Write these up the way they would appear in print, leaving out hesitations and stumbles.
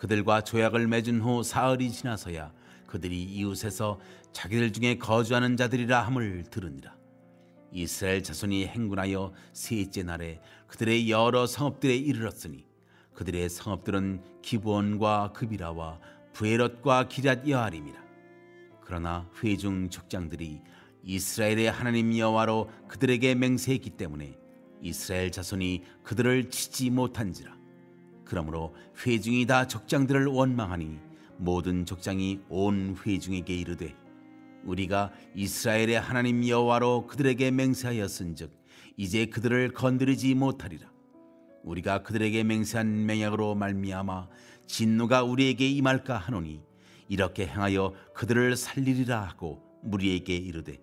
그들과 조약을 맺은 후 사흘이 지나서야 그들이 이웃에서 자기들 중에 거주하는 자들이라 함을 들으니라. 이스라엘 자손이 행군하여 셋째 날에 그들의 여러 성읍들에 이르렀으니 그들의 성읍들은 기브온과 그비라와 브에롯과 기럇 여아림이라. 그러나 회중 족장들이 이스라엘의 하나님 여호와로 그들에게 맹세했기 때문에 이스라엘 자손이 그들을 치지 못한지라. 그러므로 회중이 다 족장들을 원망하니 모든 족장이 온 회중에게 이르되 우리가 이스라엘의 하나님 여호와로 그들에게 맹세하였은즉 이제 그들을 건드리지 못하리라. 우리가 그들에게 맹세한 맹약으로 말미암아 진노가 우리에게 임할까 하노니 이렇게 행하여 그들을 살리리라 하고 무리에게 이르되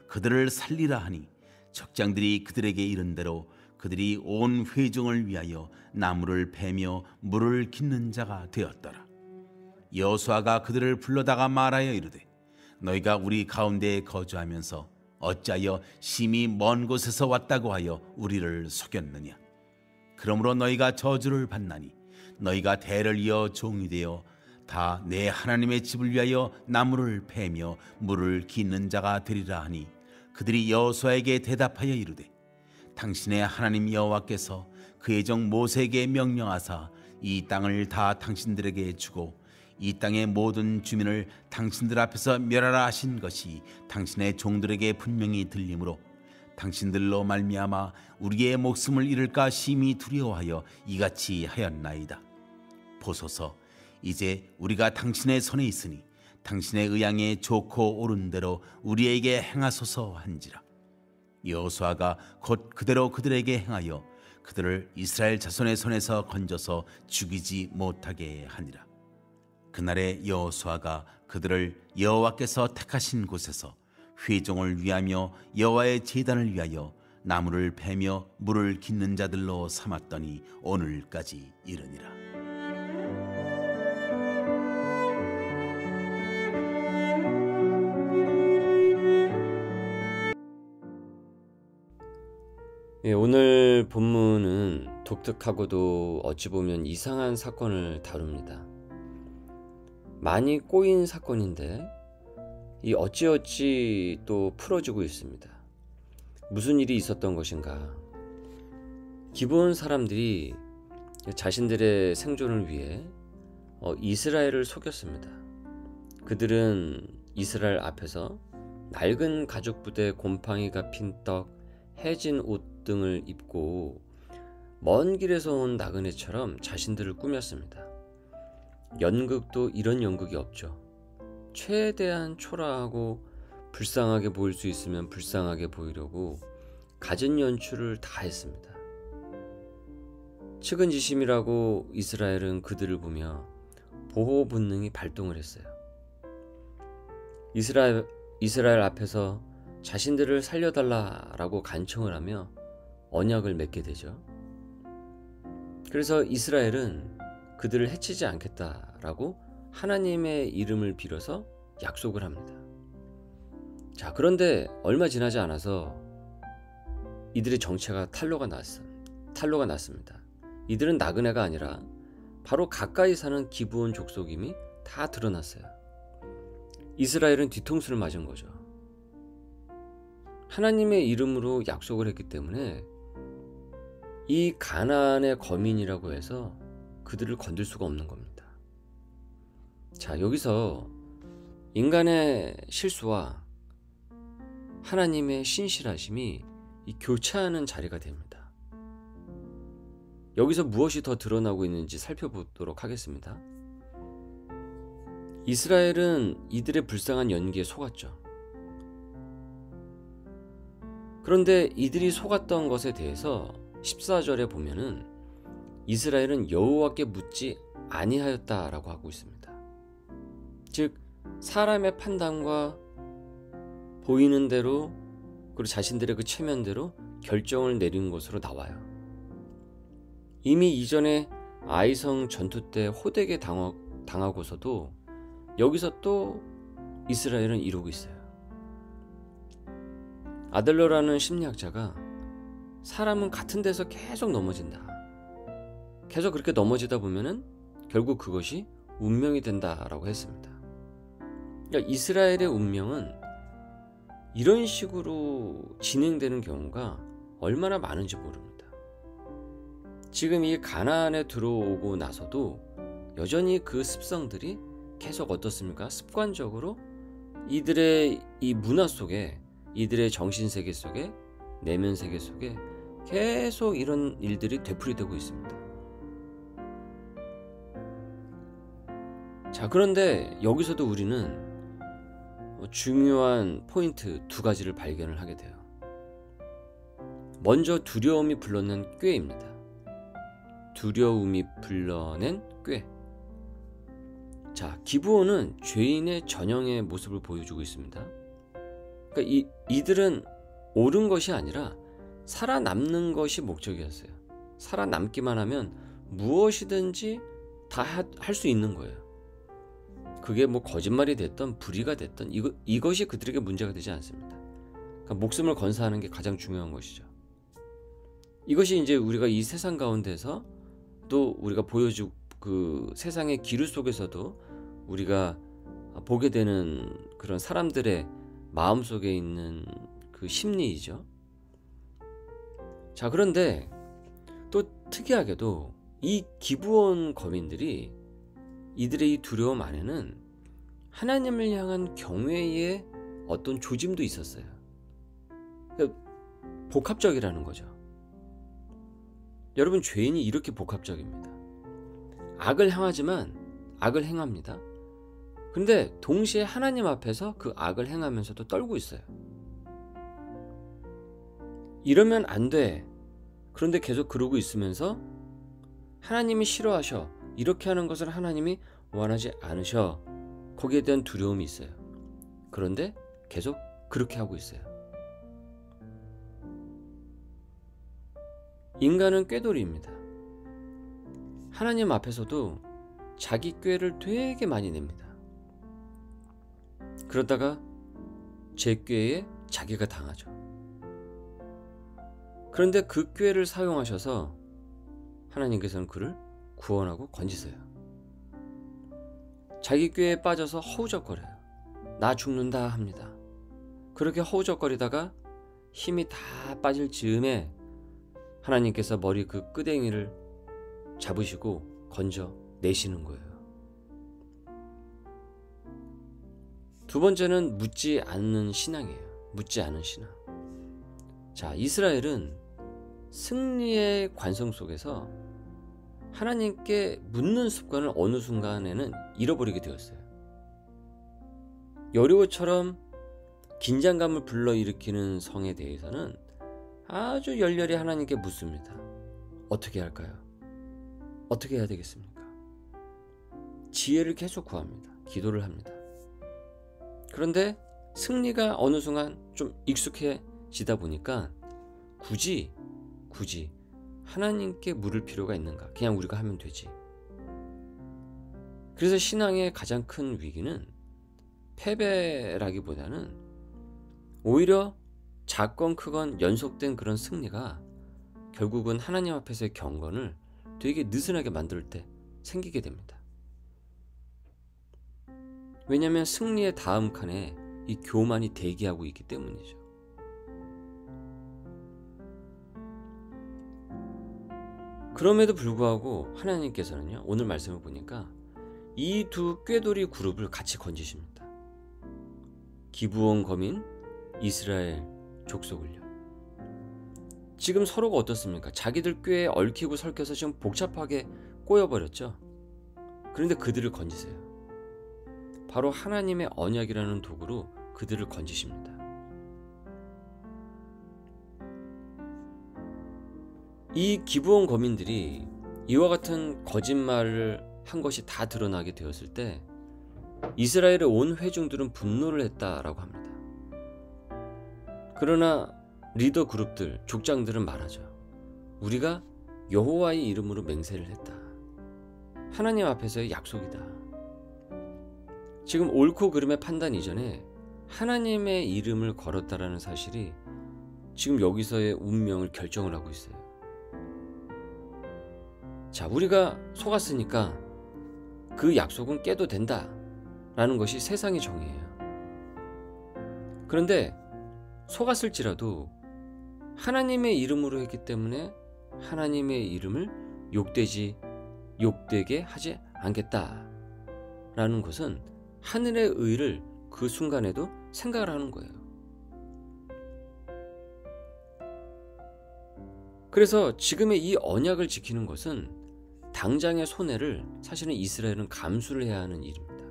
그들을 살리라 하니 족장들이 그들에게 이른 대로 그들이 온 회중을 위하여 나무를 베며 물을 깃는 자가 되었더라. 여호수아가 그들을 불러다가 말하여 이르되 너희가 우리 가운데에 거주하면서 어찌하여 심히 먼 곳에서 왔다고 하여 우리를 속였느냐. 그러므로 너희가 저주를 받나니 너희가 대를 이어 종이 되어 다 내 하나님의 집을 위하여 나무를 베며 물을 깃는 자가 되리라 하니 그들이 여호수아에게 대답하여 이르되 당신의 하나님 여호와께서 그의 종 모세에게 명령하사 이 땅을 다 당신들에게 주고 이 땅의 모든 주민을 당신들 앞에서 멸하라 하신 것이 당신의 종들에게 분명히 들리므로 당신들로 말미암아 우리의 목숨을 잃을까 심히 두려워하여 이같이 하였나이다. 보소서, 이제 우리가 당신의 손에 있으니 당신의 의향에 좋고 옳은 대로 우리에게 행하소서 한지라. 여호수아가 곧 그대로 그들에게 행하여 그들을 이스라엘 자손의 손에서 건져서 죽이지 못하게 하니라. 그날에 여호수아가 그들을 여호와께서 택하신 곳에서 회종을 위하며 여호와의 제단을 위하여 나무를 베며 물을 깃는 자들로 삼았더니 오늘까지 이르니라. 오늘 본문은 독특하고도 어찌 보면 이상한 사건을 다룹니다. 많이 꼬인 사건인데 이 어찌어찌 또 풀어지고 있습니다. 무슨 일이 있었던 것인가? 기브온 사람들이 자신들의 생존을 위해 이스라엘을 속였습니다. 그들은 이스라엘 앞에서 낡은 가죽 부대 곰팡이가 핀 떡, 해진 옷 등을 입고 먼 길에서 온 나그네처럼 자신들을 꾸몄습니다. 연극도 이런 연극이 없죠. 최대한 초라하고 불쌍하게 보일 수 있으면 불쌍하게 보이려고 갖은 연출을 다 했습니다. 측은지심이라고 이스라엘은 그들을 보며 보호 본능이 발동을 했어요. 이스라엘 앞에서 자신들을 살려달라라고 간청을 하며 언약을 맺게 되죠. 그래서 이스라엘은 그들을 해치지 않겠다라고 하나님의 이름을 빌어서 약속을 합니다. 자, 그런데 얼마 지나지 않아서 이들의 정체가 탄로가 났습니다. 이들은 나그네가 아니라 바로 가까이 사는 기브온 족속임이 다 드러났어요. 이스라엘은 뒤통수를 맞은 거죠. 하나님의 이름으로 약속을 했기 때문에 이 가나안의 거민이라고 해서 그들을 건들 수가 없는 겁니다. 자, 여기서 인간의 실수와 하나님의 신실하심이 교차하는 자리가 됩니다. 여기서 무엇이 더 드러나고 있는지 살펴보도록 하겠습니다. 이스라엘은 이들의 불쌍한 연기에 속았죠. 그런데 이들이 속았던 것에 대해서 14절에 보면은 이스라엘은 여호와께 묻지 아니하였다라고 하고 있습니다. 즉 사람의 판단과 보이는 대로 그리고 자신들의 그 체면대로 결정을 내린 것으로 나와요. 이미 이전에 아이성 전투 때 호되게 당하고서도 여기서 또 이스라엘은 이러고 있어요. 아들러라는 심리학자가 사람은 같은 데서 계속 넘어진다. 계속 그렇게 넘어지다 보면은 결국 그것이 운명이 된다라고 했습니다. 그러니까 이스라엘의 운명은 이런 식으로 진행되는 경우가 얼마나 많은지 모릅니다. 지금 이 가나안에 들어오고 나서도 여전히 그 습성들이 계속 어떻습니까? 습관적으로 이들의 이 문화 속에, 이들의 정신세계 속에, 내면세계 속에 계속 이런 일들이 되풀이되고 있습니다. 자, 그런데 여기서도 우리는 중요한 포인트 두 가지를 발견을 하게 돼요. 먼저 두려움이 불러낸 꾀입니다. 두려움이 불러낸 꾀. 자, 기브온은 죄인의 전형의 모습을 보여주고 있습니다. 그러니까 이들은 옳은 것이 아니라 살아남는 것이 목적이었어요. 살아남기만 하면 무엇이든지 다 할 수 있는 거예요. 그게 뭐 거짓말이 됐던 불의가 됐던 이것이 그들에게 문제가 되지 않습니다. 그러니까 목숨을 건사하는 게 가장 중요한 것이죠. 이것이 이제 우리가 이 세상 가운데서 또 우리가 보여주 그 세상의 기류 속에서도 우리가 보게 되는 그런 사람들의 마음 속에 있는 그 심리이죠. 자, 그런데 또 특이하게도 이 기브온 거민들이 이들의 이 두려움 안에는 하나님을 향한 경외의 어떤 조짐도 있었어요. 그러니까 복합적이라는 거죠. 여러분, 죄인이 이렇게 복합적입니다. 악을 향하지만 악을 행합니다. 근데 동시에 하나님 앞에서 그 악을 행하면서도 떨고 있어요. 이러면 안 돼. 그런데 계속 그러고 있으면서 하나님이 싫어하셔. 이렇게 하는 것을 하나님이 원하지 않으셔. 거기에 대한 두려움이 있어요. 그런데 계속 그렇게 하고 있어요. 인간은 꾀돌이입니다. 하나님 앞에서도 자기 꾀를 되게 많이 냅니다. 그러다가 제 꾀에 자기가 당하죠. 그런데 그 꾀를 사용하셔서 하나님께서는 그를 구원하고 건지세요. 자기 꾀에 빠져서 허우적거려요. 나 죽는다 합니다. 그렇게 허우적거리다가 힘이 다 빠질 즈음에 하나님께서 머리 그 끄댕이를 잡으시고 건져 내시는 거예요. 두 번째는 묻지 않는 신앙이에요. 묻지 않은 신앙. 자, 이스라엘은 승리의 관성 속에서 하나님께 묻는 습관을 어느 순간에는 잃어버리게 되었어요. 여리고처럼 긴장감을 불러일으키는 성에 대해서는 아주 열렬히 하나님께 묻습니다. 어떻게 할까요? 어떻게 해야 되겠습니까? 지혜를 계속 구합니다. 기도를 합니다. 그런데 승리가 어느 순간 좀 익숙해지다 보니까 굳이 하나님께 물을 필요가 있는가? 그냥 우리가 하면 되지. 그래서 신앙의 가장 큰 위기는 패배라기보다는 오히려 작건 크건 연속된 그런 승리가 결국은 하나님 앞에서의 경건을 되게 느슨하게 만들 때 생기게 됩니다. 왜냐하면 승리의 다음 칸에 이 교만이 대기하고 있기 때문이죠. 그럼에도 불구하고 하나님께서는요, 오늘 말씀을 보니까 이 두 꾀돌이 그룹을 같이 건지십니다. 기브온 거민, 이스라엘 족속을요. 지금 서로가 어떻습니까? 자기들 꾀에 얽히고 설켜서 지금 복잡하게 꼬여버렸죠. 그런데 그들을 건지세요. 바로 하나님의 언약이라는 도구로 그들을 건지십니다. 이 기브온 거민들이 이와 같은 거짓말을 한 것이 다 드러나게 되었을 때 이스라엘의 온 회중들은 분노를 했다라고 합니다. 그러나 리더 그룹들, 족장들은 말하죠. 우리가 여호와의 이름으로 맹세를 했다. 하나님 앞에서의 약속이다. 지금 옳고 그름의 판단 이전에 하나님의 이름을 걸었다라는 사실이 지금 여기서의 운명을 결정을 하고 있어요. 자, 우리가 속았으니까 그 약속은 깨도 된다라는 것이 세상의 정의예요. 그런데 속았을지라도 하나님의 이름으로 했기 때문에 하나님의 이름을 욕되게 하지 않겠다라는 것은 하늘의 의를 그 순간에도 생각을 하는 거예요. 그래서 지금의 이 언약을 지키는 것은 당장의 손해를 사실은 이스라엘은 감수를 해야 하는 일입니다.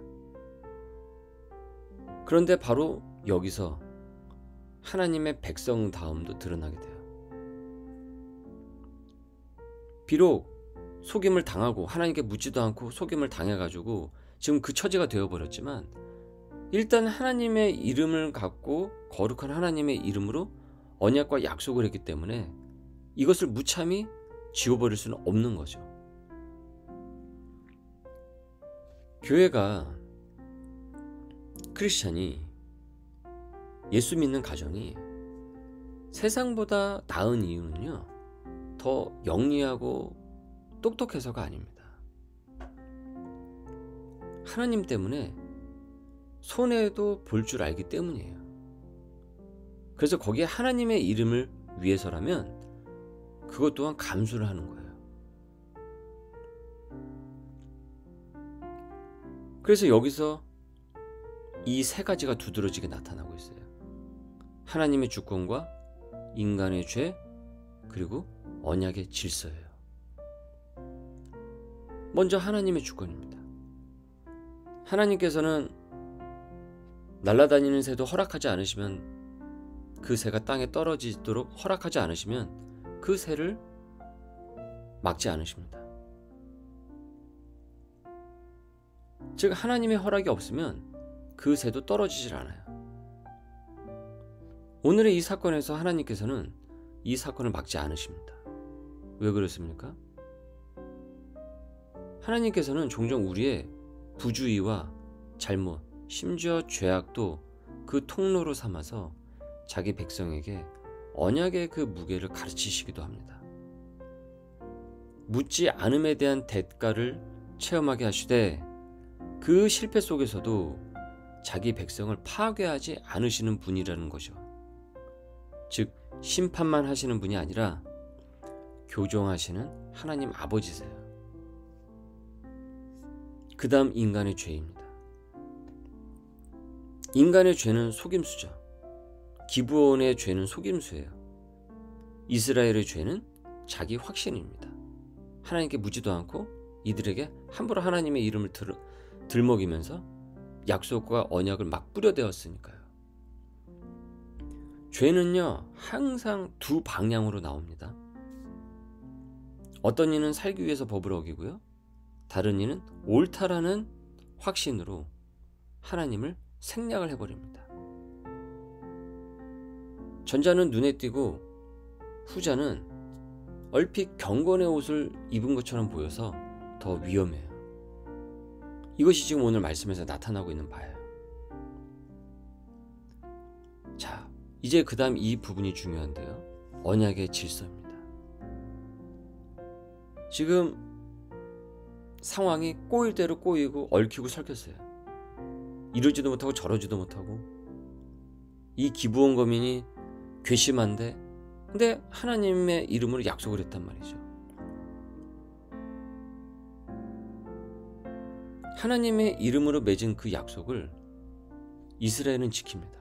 그런데 바로 여기서 하나님의 백성다움도 드러나게 돼요. 비록 속임을 당하고 하나님께 묻지도 않고 속임을 당해가지고 지금 그 처지가 되어버렸지만 일단 하나님의 이름을 갖고 거룩한 하나님의 이름으로 언약과 약속을 했기 때문에 이것을 무참히 지워버릴 수는 없는 거죠. 교회가 크리스찬이 예수 믿는 가정이 세상보다 나은 이유는요, 더 영리하고 똑똑해서가 아닙니다. 하나님 때문에 손해도 볼 줄 알기 때문이에요. 그래서 거기에 하나님의 이름을 위해서라면 그것 또한 감수를 하는 거예요. 그래서 여기서 이 세 가지가 두드러지게 나타나고 있어요. 하나님의 주권과 인간의 죄, 그리고 언약의 질서예요. 먼저 하나님의 주권입니다. 하나님께서는 날아다니는 새도 허락하지 않으시면, 그 새가 땅에 떨어지도록 허락하지 않으시면 그 새를 막지 않으십니다. 즉 하나님의 허락이 없으면 그 새도 떨어지질 않아요. 오늘의 이 사건에서 하나님께서는 이 사건을 막지 않으십니다. 왜 그렇습니까? 하나님께서는 종종 우리의 부주의와 잘못, 심지어 죄악도 그 통로로 삼아서 자기 백성에게 언약의 그 무게를 가르치시기도 합니다. 묻지 않음에 대한 대가를 체험하게 하시되 그 실패 속에서도 자기 백성을 파괴하지 않으시는 분이라는 거죠. 즉 심판만 하시는 분이 아니라 교정하시는 하나님 아버지세요. 그 다음 인간의 죄입니다. 인간의 죄는 속임수죠. 기브온의 죄는 속임수예요. 이스라엘의 죄는 자기 확신입니다. 하나님께 묻지도 않고 이들에게 함부로 하나님의 이름을 들먹이면서 약속과 언약을 막 뿌려대었으니까요. 죄는요, 항상 두 방향으로 나옵니다. 어떤 이는 살기 위해서 법을 어기고요, 다른 이는 옳다라는 확신으로 하나님을 생략을 해버립니다. 전자는 눈에 띄고 후자는 얼핏 경건의 옷을 입은 것처럼 보여서 더 위험해요. 이것이 지금 오늘 말씀에서 나타나고 있는 바예요. 자, 이제 그 다음 이 부분이 중요한데요. 언약의 질서입니다. 지금 상황이 꼬일 대로 꼬이고 얽히고 설켰어요. 이러지도 못하고 저러지도 못하고, 이 기브온 거민이 괘씸한데 근데 하나님의 이름으로 약속을 했단 말이죠. 하나님의 이름으로 맺은 그 약속을 이스라엘은 지킵니다.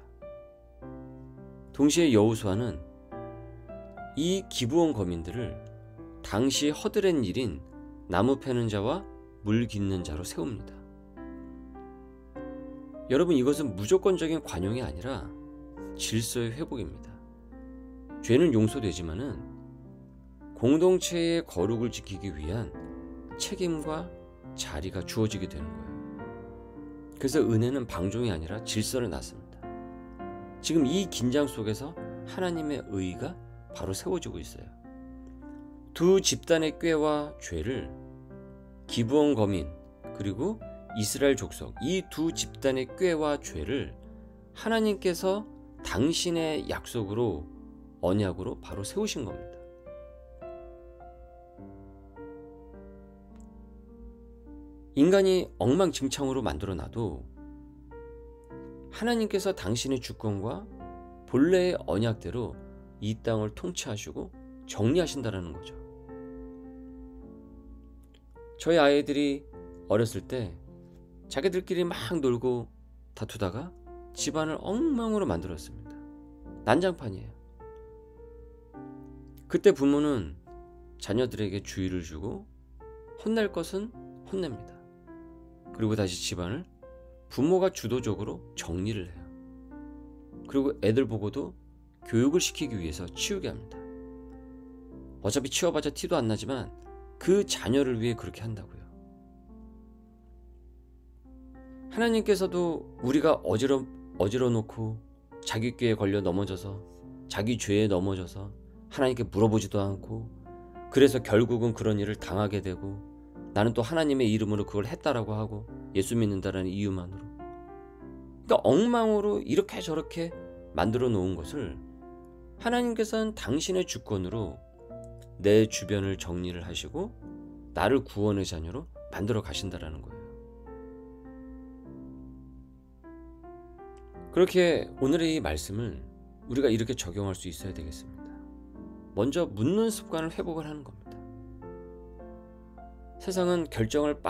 동시에 여호수아는 이 기브온 거민들을 당시 허드렛 일인 나무 패는 자와 물 깃는 자로 세웁니다. 여러분, 이것은 무조건적인 관용이 아니라 질서의 회복입니다. 죄는 용서되지만은 공동체의 거룩을 지키기 위한 책임과 자리가 주어지게 되는 거예요. 그래서 은혜는 방종이 아니라 질서를 낳습니다. 지금 이 긴장 속에서 하나님의 의가 바로 세워지고 있어요. 두 집단의 꾀와 죄를, 기브온 거민 그리고 이스라엘 족속, 이 두 집단의 꾀와 죄를 하나님께서 당신의 약속으로, 언약으로 바로 세우신 겁니다. 인간이 엉망진창으로 만들어놔도 하나님께서 당신의 주권과 본래의 언약대로 이 땅을 통치하시고 정리하신다는 거죠. 저희 아이들이 어렸을 때 자기들끼리 막 놀고 다투다가 집안을 엉망으로 만들었습니다. 난장판이에요. 그때 부모는 자녀들에게 주의를 주고 혼낼 것은 혼냅니다. 그리고 다시 집안을 부모가 주도적으로 정리를 해요. 그리고 애들 보고도 교육을 시키기 위해서 치우게 합니다. 어차피 치워봤자 티도 안 나지만 그 자녀를 위해 그렇게 한다고요. 하나님께서도 우리가 어지러 놓고 자기 꾀에 걸려 넘어져서 자기 죄에 넘어져서 하나님께 물어보지도 않고 그래서 결국은 그런 일을 당하게 되고 나는 또 하나님의 이름으로 그걸 했다라고 하고 예수 믿는다라는 이유만으로, 그러니까 엉망으로 이렇게 저렇게 만들어 놓은 것을 하나님께서는 당신의 주권으로 내 주변을 정리를 하시고 나를 구원의 자녀로 만들어 가신다라는 거예요. 그렇게 오늘의 이 말씀을 우리가 이렇게 적용할 수 있어야 되겠습니다. 먼저 묻는 습관을 회복을 하는 겁니다. 세상은 결정을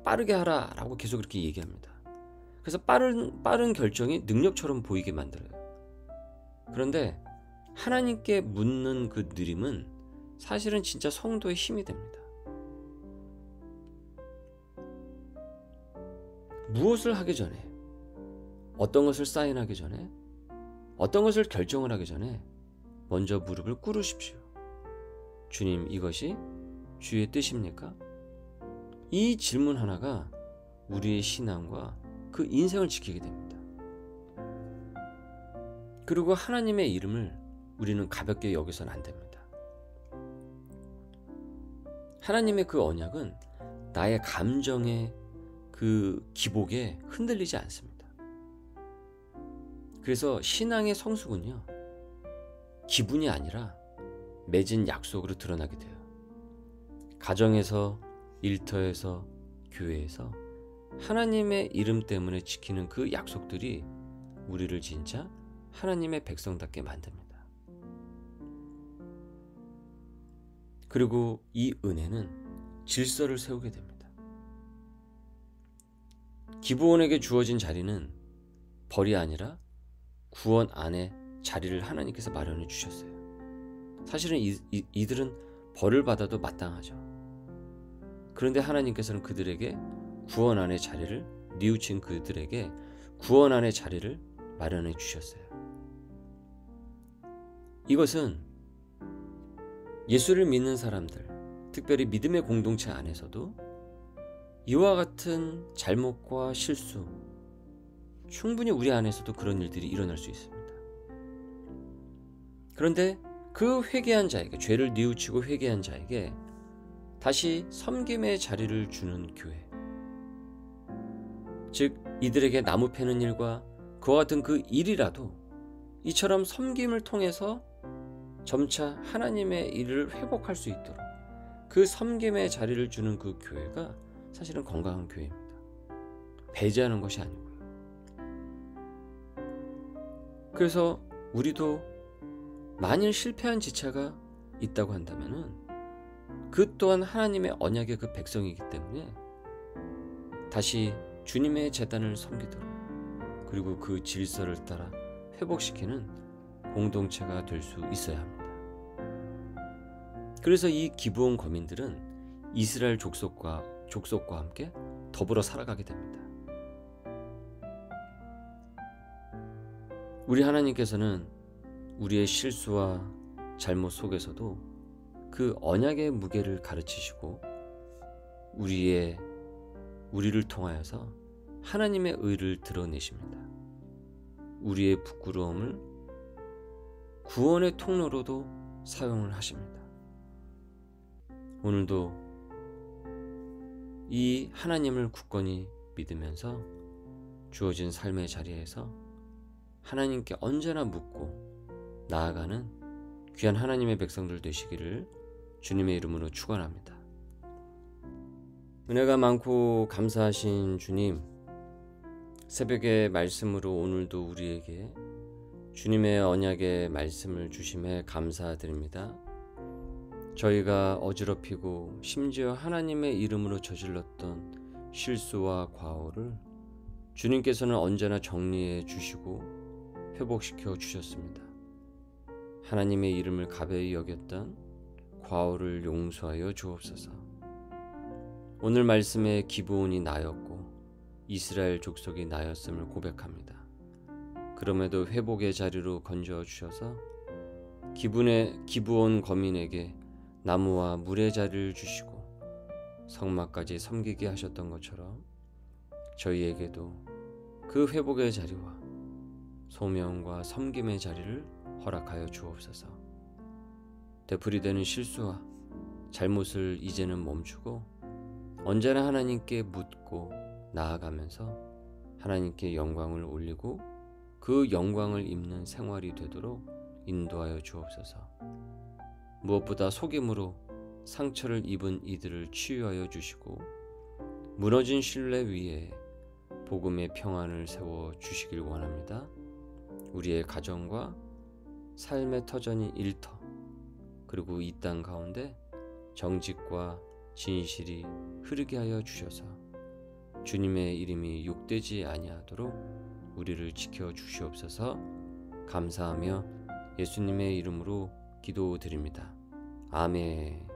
빠르게 하라라고 계속 그렇게 얘기합니다. 그래서 빠른 결정이 능력처럼 보이게 만들어요. 그런데 하나님께 묻는 그 느림은 사실은 진짜 성도의 힘이 됩니다. 무엇을 하기 전에, 어떤 것을 사인하기 전에, 어떤 것을 결정을 하기 전에 먼저 무릎을 꿇으십시오. 주님, 이것이 주의 뜻입니까? 이 질문 하나가 우리의 신앙과 그 인생을 지키게 됩니다. 그리고 하나님의 이름을 우리는 가볍게 여기서는 안 됩니다. 하나님의 그 언약은 나의 감정의 그 기복에 흔들리지 않습니다. 그래서 신앙의 성숙은요, 기분이 아니라 맺은 약속으로 드러나게 돼요. 가정에서, 일터에서, 교회에서 하나님의 이름 때문에 지키는 그 약속들이 우리를 진짜 하나님의 백성답게 만듭니다. 그리고 이 은혜는 질서를 세우게 됩니다. 기브온에게 주어진 자리는 벌이 아니라 구원 안에 자리를 하나님께서 마련해 주셨어요. 사실은 이들은 벌을 받아도 마땅하죠. 그런데 하나님께서는 그들에게 구원 안의 자리를, 뉘우친 그들에게 구원 안의 자리를 마련해 주셨어요. 이것은 예수를 믿는 사람들, 특별히 믿음의 공동체 안에서도 이와 같은 잘못과 실수, 충분히 우리 안에서도 그런 일들이 일어날 수 있습니다. 그런데 그 회개한 자에게, 죄를 뉘우치고 회개한 자에게 다시 섬김의 자리를 주는 교회, 즉 이들에게 나무 패는 일과 그와 같은 그 일이라도 이처럼 섬김을 통해서 점차 하나님의 일을 회복할 수 있도록 그 섬김의 자리를 주는 그 교회가 사실은 건강한 교회입니다. 배제하는 것이 아니고요. 그래서 우리도 만일 실패한 지체가 있다고 한다면은 그 또한 하나님의 언약의 그 백성이기 때문에 다시 주님의 제단을 섬기도록, 그리고 그 질서를 따라 회복시키는 공동체가 될 수 있어야 합니다. 그래서 이 기브온 거민들은 이스라엘 족속과 함께 더불어 살아가게 됩니다. 우리 하나님께서는 우리의 실수와 잘못 속에서도 그 언약의 무게를 가르치시고 우리를 통하여서 하나님의 의를 드러내십니다. 우리의 부끄러움을 구원의 통로로도 사용을 하십니다. 오늘도 이 하나님을 굳건히 믿으면서 주어진 삶의 자리에서 하나님께 언제나 묻고 나아가는 귀한 하나님의 백성들 되시기를 주님의 이름으로 축원합니다. 은혜가 많고 감사하신 주님, 새벽의 말씀으로 오늘도 우리에게 주님의 언약의 말씀을 주심에 감사드립니다. 저희가 어지럽히고 심지어 하나님의 이름으로 저질렀던 실수와 과오를 주님께서는 언제나 정리해 주시고 회복시켜 주셨습니다. 하나님의 이름을 가벼이 여겼던 과오를 용서하여 주옵소서. 오늘 말씀에 기브온이 나였고 이스라엘 족속이 나였음을 고백합니다. 그럼에도 회복의 자리로 건져 주셔서 기브온 거민에게 나무와 물의 자리를 주시고 성막까지 섬기게 하셨던 것처럼 저희에게도 그 회복의 자리와 소명과 섬김의 자리를 허락하여 주옵소서. 되풀이되는 실수와 잘못을 이제는 멈추고 언제나 하나님께 묻고 나아가면서 하나님께 영광을 올리고 그 영광을 입는 생활이 되도록 인도하여 주옵소서. 무엇보다 속임으로 상처를 입은 이들을 치유하여 주시고 무너진 신뢰 위에 복음의 평안을 세워 주시길 원합니다. 우리의 가정과 삶의 터전인 일터, 그리고 이 땅 가운데 정직과 진실이 흐르게 하여 주셔서 주님의 이름이 욕되지 아니하도록 우리를 지켜 주시옵소서. 감사하며 예수님의 이름으로 기도드립니다. 아멘.